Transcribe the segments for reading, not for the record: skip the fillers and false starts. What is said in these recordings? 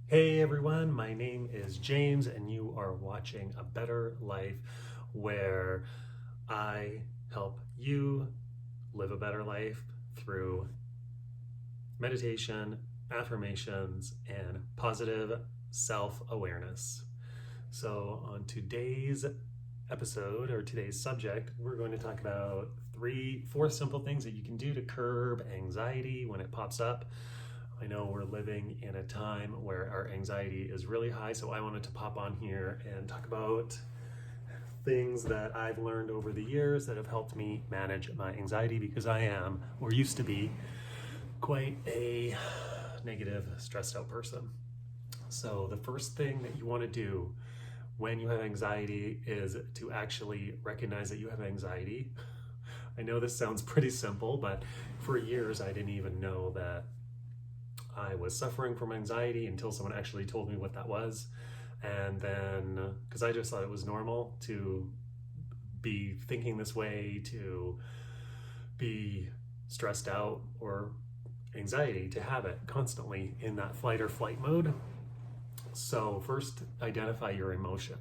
Hey everyone, my name is James, and you are watching A Better Life, where I help you live a better life through meditation, affirmations, and positive self awareness. So, on today's episode or today's subject, we're going to talk about four simple things that you can do to curb anxiety when it pops up. I know we're living in a time where our anxiety is really high, so I wanted to pop on here and talk about things that I've learned over the years that have helped me manage my anxiety, because I am, or used to be, quite a negative, stressed out person. So the first thing that you want to do when you have anxiety is to actually recognize that you have anxiety. I know this sounds pretty simple, but for years I didn't even know that I was suffering from anxiety until someone actually told me what that was. And then, because I just thought it was normal to be thinking this way, to be stressed out, or anxiety, to have it constantly in that flight or flight mode. So, first, identify your emotion.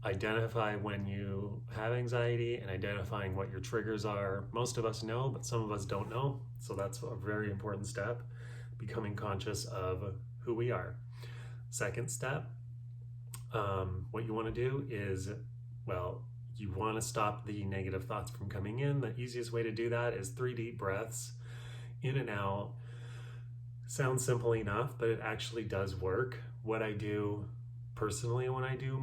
Identify when you have anxiety and identifying what your triggers are. Most of us know, but some of us don't know. So that's a very important step, becoming conscious of who we are. Second step, what you want to do is, you want to stop the negative thoughts from coming in. The easiest way to do that is 3 deep breaths in and out. Sounds simple enough, but it actually does work. What I do personally when I do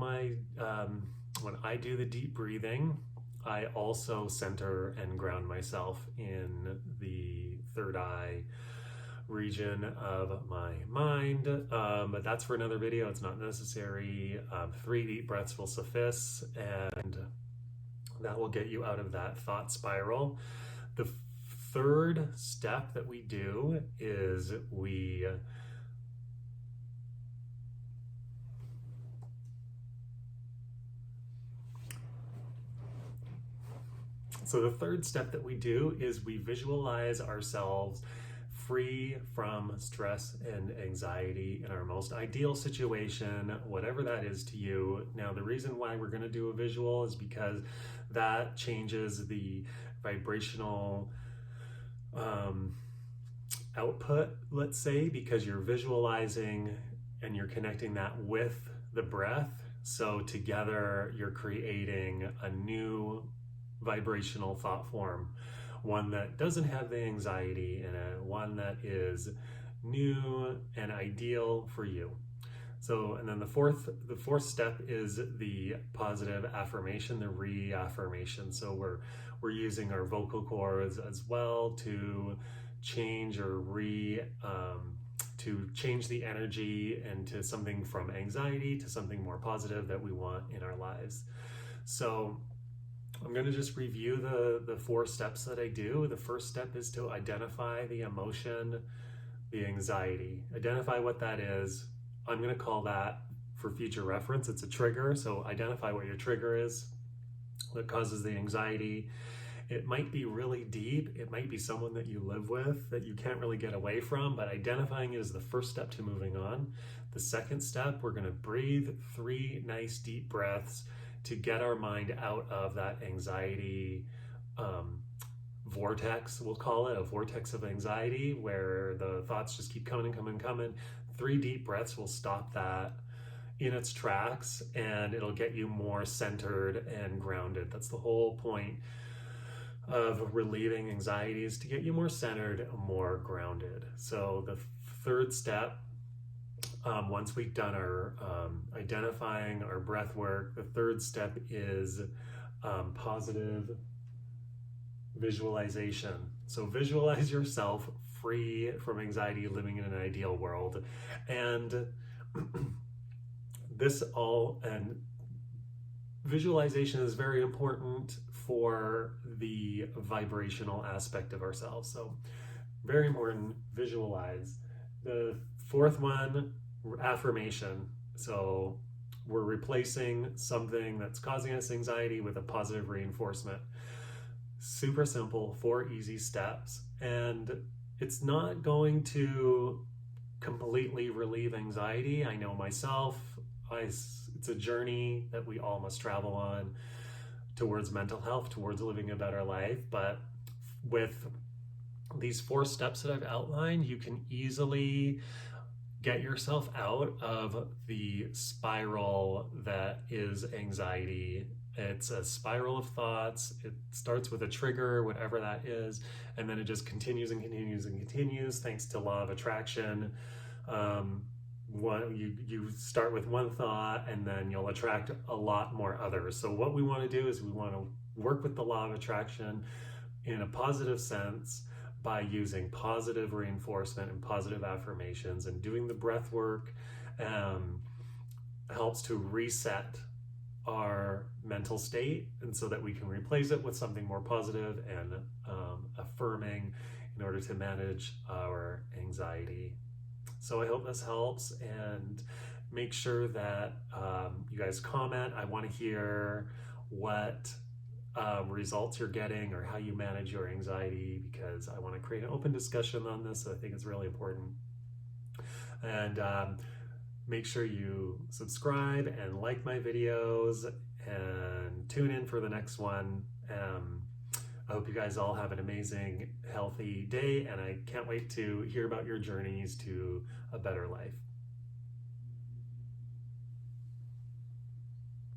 the deep breathing, I also center and ground myself in the third eye region of my mind, but that's for another video. It's not necessary. 3 deep breaths will suffice, and that will get you out of that thought spiral. The third step that we do is the third step that we do is we visualize ourselves free from stress and anxiety in our most ideal situation, whatever that is to you. Now, the reason why we're going to do a visual is because that changes the vibrational output, let's say, because you're visualizing and you're connecting that with the breath. So together you're creating a new vibrational thought form, one that doesn't have the anxiety in it, one that is new and ideal for you. So, and then the fourth step is the positive affirmation, the reaffirmation. So we're using our vocal cords as well to change to change the energy into something from anxiety to something more positive that we want in our lives. So I'm going to just review the 4 steps that I do. The first step is to identify the emotion, the anxiety. Identify what that is. I'm going to call that, for future reference, it's a trigger. So identify what your trigger is that causes the anxiety. It might be really deep. It might be someone that you live with that you can't really get away from, but identifying it is the first step to moving on. The second step, we're going to breathe 3 nice deep breaths to get our mind out of that anxiety vortex, we'll call it, a vortex of anxiety, where the thoughts just keep coming and coming and coming. 3 deep breaths will stop that in its tracks, and it'll get you more centered and grounded. That's the whole point of relieving anxiety, is to get you more centered, more grounded. So the third step, once we've done our identifying our breath work, the third step is positive visualization. So visualize yourself free from anxiety, living in an ideal world. And visualization is very important for the vibrational aspect of ourselves. So very important, visualize. The fourth one, affirmation. So we're replacing something that's causing us anxiety with a positive reinforcement. Super simple, 4 easy steps. And it's not going to completely relieve anxiety. I know myself, it's a journey that we all must travel on towards mental health, towards living a better life. But with these 4 steps that I've outlined, you can easily get yourself out of the spiral that is anxiety. It's a spiral of thoughts. It starts with a trigger, whatever that is, and then it just continues and continues and continues thanks to law of attraction. You start with one thought and then you'll attract a lot more others. So what we want to do is we want to work with the law of attraction in a positive sense by using positive reinforcement and positive affirmations, and doing the breath work helps to reset our mental state, and so that we can replace it with something more positive and affirming in order to manage our anxiety. So I hope this helps, and make sure that you guys comment. I want to hear what results you're getting or how you manage your anxiety, because I want to create an open discussion on this. So I think it's really important. And make sure you subscribe and like my videos and tune in for the next one. I hope you guys all have an amazing, healthy day, and I can't wait to hear about your journeys to a better life.